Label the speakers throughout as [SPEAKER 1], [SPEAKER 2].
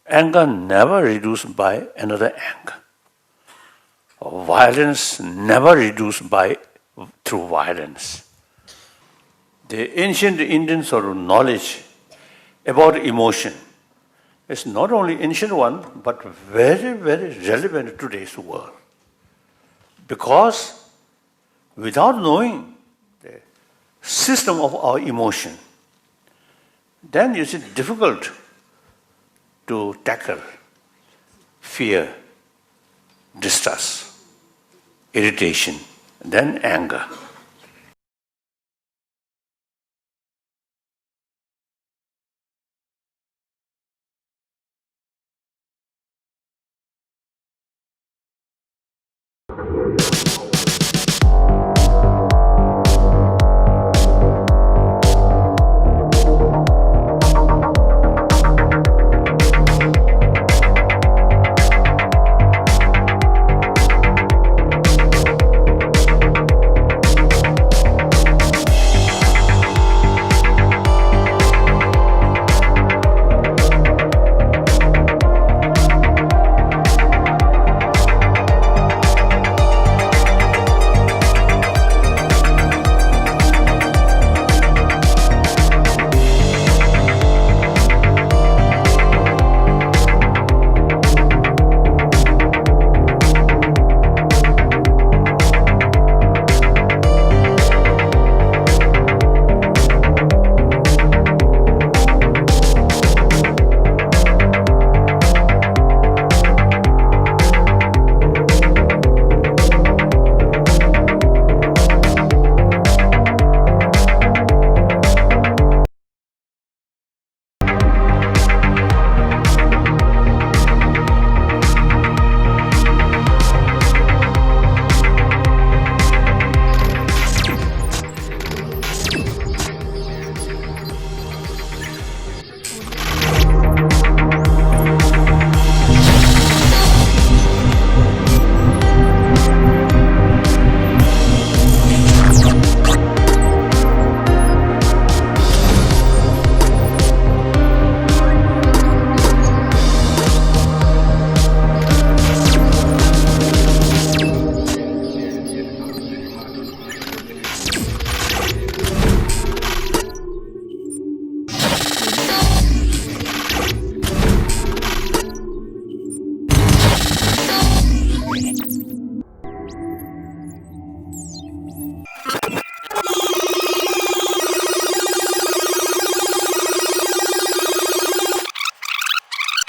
[SPEAKER 1] Anger never reduced by another anger. Violence never reduced through violence. The ancient Indian sort of knowledge about emotion is not only ancient one, but very, very relevant to today's world. Because without knowing the system of our emotion, then it's difficult to tackle fear, distress, irritation, then anger.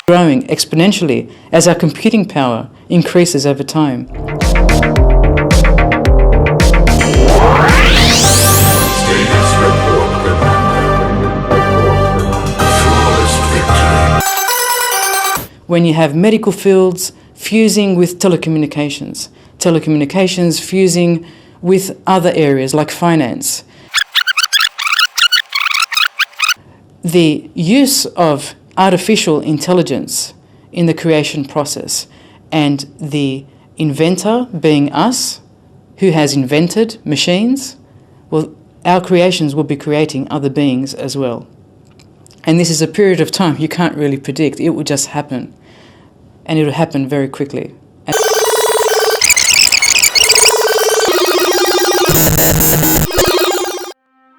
[SPEAKER 2] Growing exponentially as our computing power increases over time. When you have medical fields fusing with telecommunications, telecommunications fusing with other areas like finance. The use of artificial intelligence in the creation process, and the inventor being us, who has invented machines, well, our creations will be creating other beings as well. And this is a period of time you can't really predict. It will just happen. And it will happen very quickly.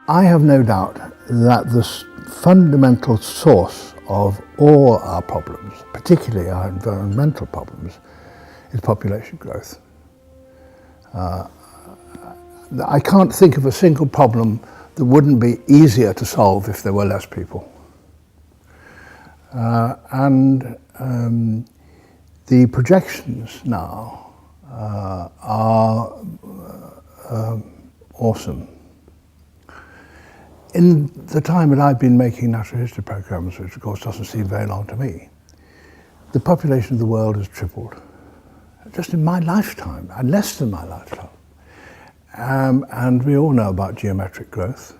[SPEAKER 3] I have no doubt that the fundamental source of all our problems, particularly our environmental problems, is population growth. I can't think of a single problem that wouldn't be easier to solve if there were less people. The projections now are awesome. In the time that I've been making natural history programs, which of course doesn't seem very long to me, the population of the world has tripled. Just in my lifetime, and less than my lifetime. And we all know about geometric growth.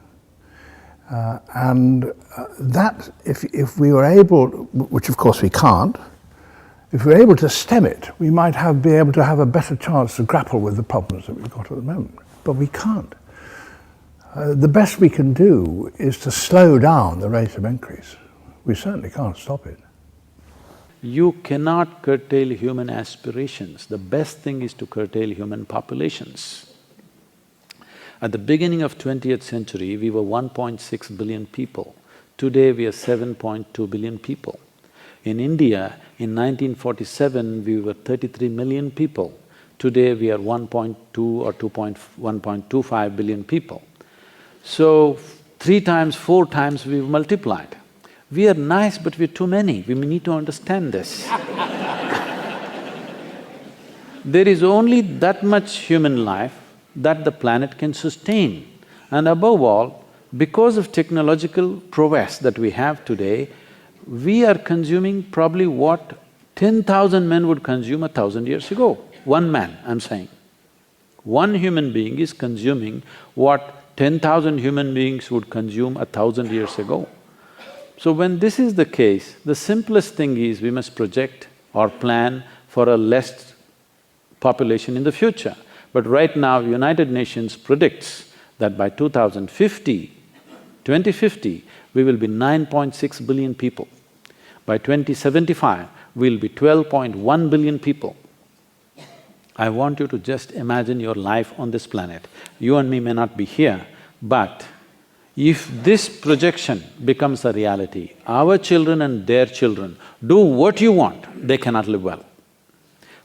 [SPEAKER 3] That, if we were able, which of course we can't, if we were able to stem it, we might be able to have a better chance to grapple with the problems that we've got at the moment. But we can't. The best we can do is to slow down the rate of increase. We certainly can't stop it.
[SPEAKER 4] You cannot curtail human aspirations. The best thing is to curtail human populations. At the beginning of 20th century, we were 1.6 billion people. Today, we are 7.2 billion people. In India, in 1947, we were 33 million people. Today, we are 1.2 or 1.25 billion people. So, 3 times, 4 times we've multiplied. We are nice, but we're too many. We need to understand this. There is only that much human life that the planet can sustain. And above all, because of technological prowess that we have today, we are consuming probably what 10,000 men would consume 1,000 years ago. One man, I'm saying. One human being is consuming what 10,000 human beings would consume 1,000 years ago. So when this is the case, the simplest thing is we must project or plan for a less population in the future. But right now, United Nations predicts that by 2050, we will be 9.6 billion people. By 2075, we'll be 12.1 billion people. I want you to just imagine your life on this planet. You and me may not be here, but if this projection becomes a reality, our children and their children do what you want, they cannot live well.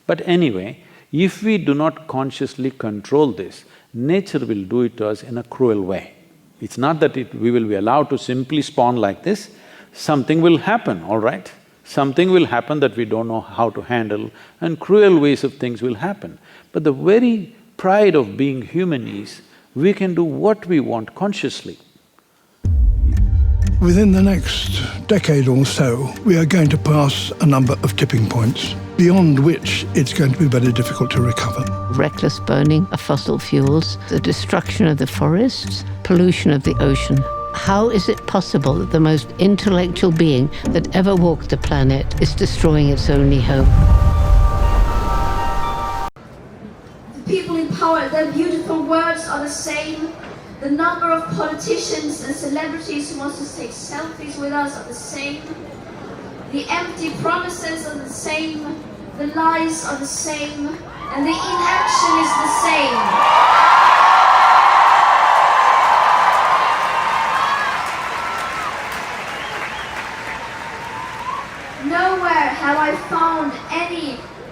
[SPEAKER 4] But anyway, if we do not consciously control this, nature will do it to us in a cruel way. It's not that we will be allowed to simply spawn like this, something will happen, all right? Something will happen that we don't know how to handle, and cruel ways of things will happen. But the very pride of being human is, we can do what we want consciously.
[SPEAKER 3] Within the next decade or so, we are going to pass a number of tipping points, beyond which it's going to be very difficult to recover.
[SPEAKER 5] Reckless burning of fossil fuels, the destruction of the forests, pollution of the ocean. How is it possible that the most intellectual being that ever walked the planet is destroying its only home?
[SPEAKER 6] The people in power, their beautiful words are the same. The number of politicians and celebrities who want to take selfies with us are the same. The empty promises are the same. The lies are the same. And the inaction is the same. Nowhere have I found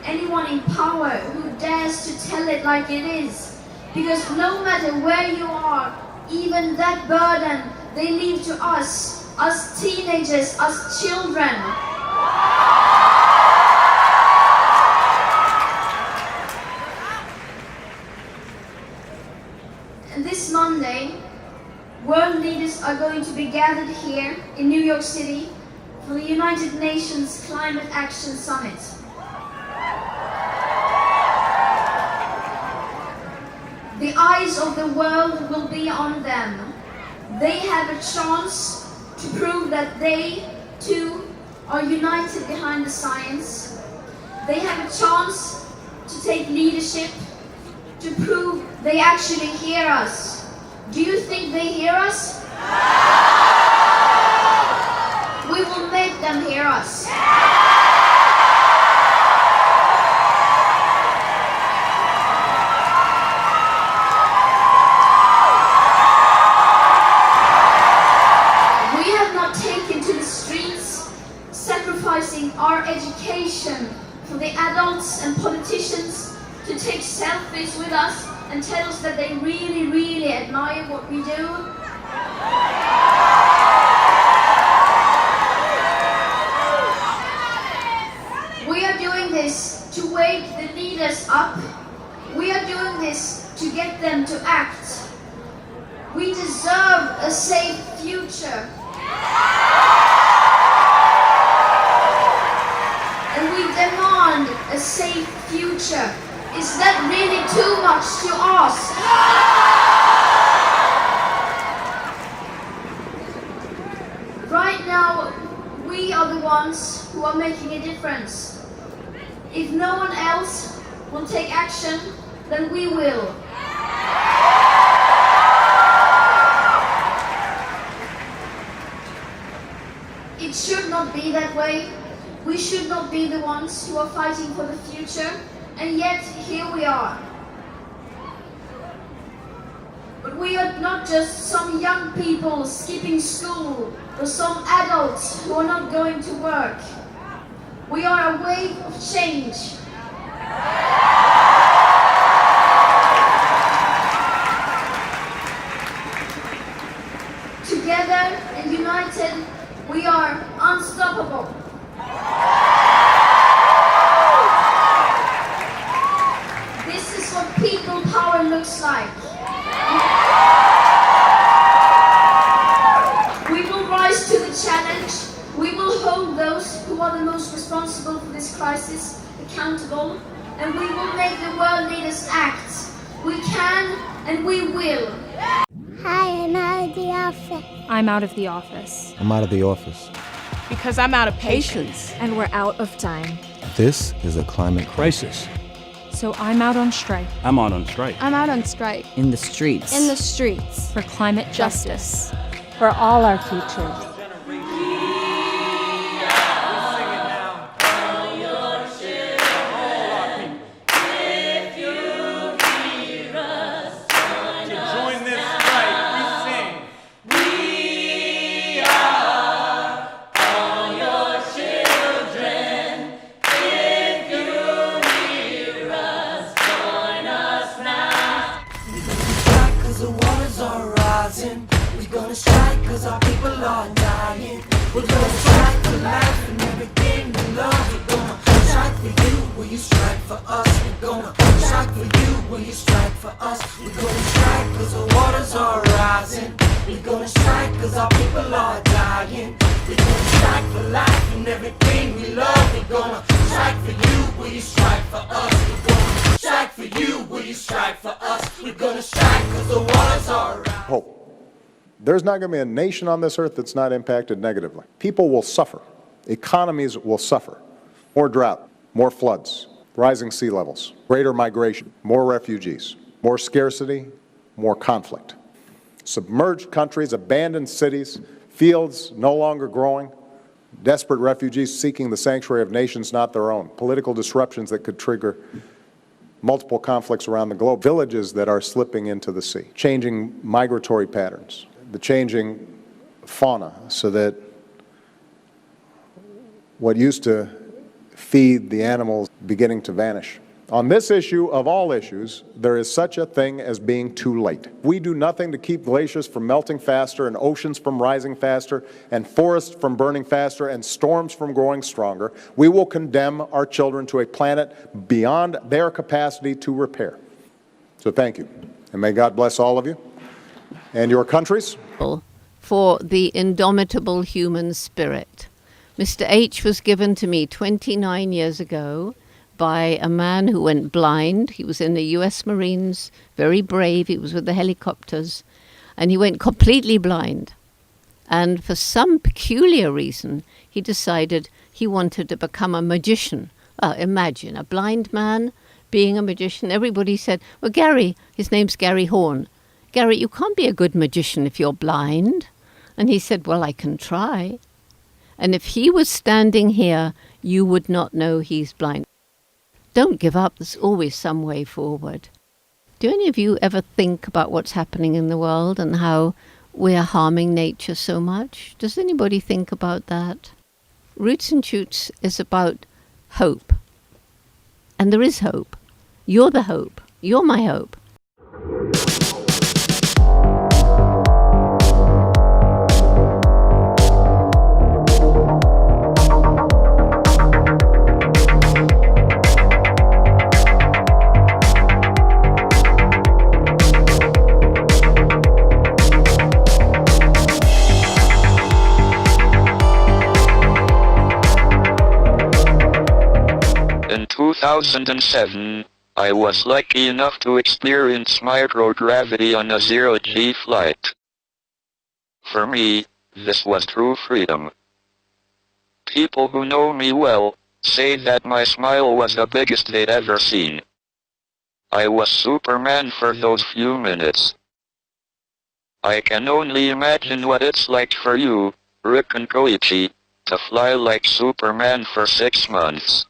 [SPEAKER 6] anyone in power who dares to tell it like it is. Because no matter where you are, even that burden they leave to us teenagers, us children. And this Monday, world leaders are going to be gathered here in New York City for the United Nations Climate Action Summit. The eyes of the world will be on them. They have a chance to prove that they, too, are united behind the science. They have a chance to take leadership, to prove they actually hear us. Do you think they hear us? We will make them hear us. Sacrificing our education for the adults and politicians to take selfies with us and tell us that they really, really admire what we do. We are doing this to wake the leaders up. We are doing this to get them to act. We deserve a safe future. And we demand a safe future. Is that really too much to ask? Right now, we are the ones who are making a difference. If no one else will take action, then we will. It should not be that way. We should not be the ones who are fighting for the future, and yet here we are. But we are not just some young people skipping school or some adults who are not going to work. We are a wave of change. Together and united, we are unstoppable. This is what people power looks like. We will rise to the challenge. We will hold those who are the most responsible for this crisis accountable, and we will make the world leaders act. We can and we will.
[SPEAKER 7] Hi, I'm out of the office.
[SPEAKER 8] I'm out of the office.
[SPEAKER 9] I'm out of the office.
[SPEAKER 8] Because I'm out of patience. And we're out of time.
[SPEAKER 9] This is a climate crisis.
[SPEAKER 8] So I'm out on strike.
[SPEAKER 10] I'm out on strike.
[SPEAKER 7] I'm out on strike.
[SPEAKER 11] In the streets.
[SPEAKER 7] In the streets.
[SPEAKER 8] For climate justice.
[SPEAKER 12] For all our futures.
[SPEAKER 13] Hope. There's not going to be a nation on this earth that's not impacted negatively. People will suffer. Economies will suffer. More drought, more floods, rising sea levels, greater migration, more refugees, more scarcity, more conflict. Submerged countries, abandoned cities, fields no longer growing, desperate refugees seeking the sanctuary of nations not their own, political disruptions that could trigger multiple conflicts around the globe, villages that are slipping into the sea, changing migratory patterns, the changing fauna so that what used to feed the animals beginning to vanish. On this issue of all issues, there is such a thing as being too late. We do nothing to keep glaciers from melting faster and oceans from rising faster and forests from burning faster and storms from growing stronger. We will condemn our children to a planet beyond their capacity to repair. So thank you, and may God bless all of you and your countries.
[SPEAKER 5] For the indomitable human spirit. Mr. H was given to me 29 years ago by a man who went blind. He was in the US Marines, very brave. He was with the helicopters, and he went completely blind. And for some peculiar reason, he decided he wanted to become a magician. Imagine a blind man being a magician. Everybody said, well, Gary, his name's Gary Horn. Gary, you can't be a good magician if you're blind. And he said, well, I can try. And if he was standing here, you would not know he's blind. Don't give up. There's always some way forward. Do any of you ever think about what's happening in the world and how we're harming nature so much? Does anybody think about that? Roots and Shoots is about hope. And there is hope. You're the hope. You're my hope.
[SPEAKER 14] In 2007, I was lucky enough to experience microgravity on a zero-G flight. For me, this was true freedom. People who know me well say that my smile was the biggest they'd ever seen. I was Superman for those few minutes. I can only imagine what it's like for you, Rick and Koichi, to fly like Superman for 6 months.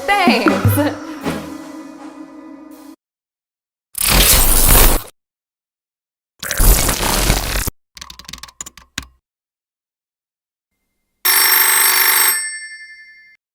[SPEAKER 8] Thanks!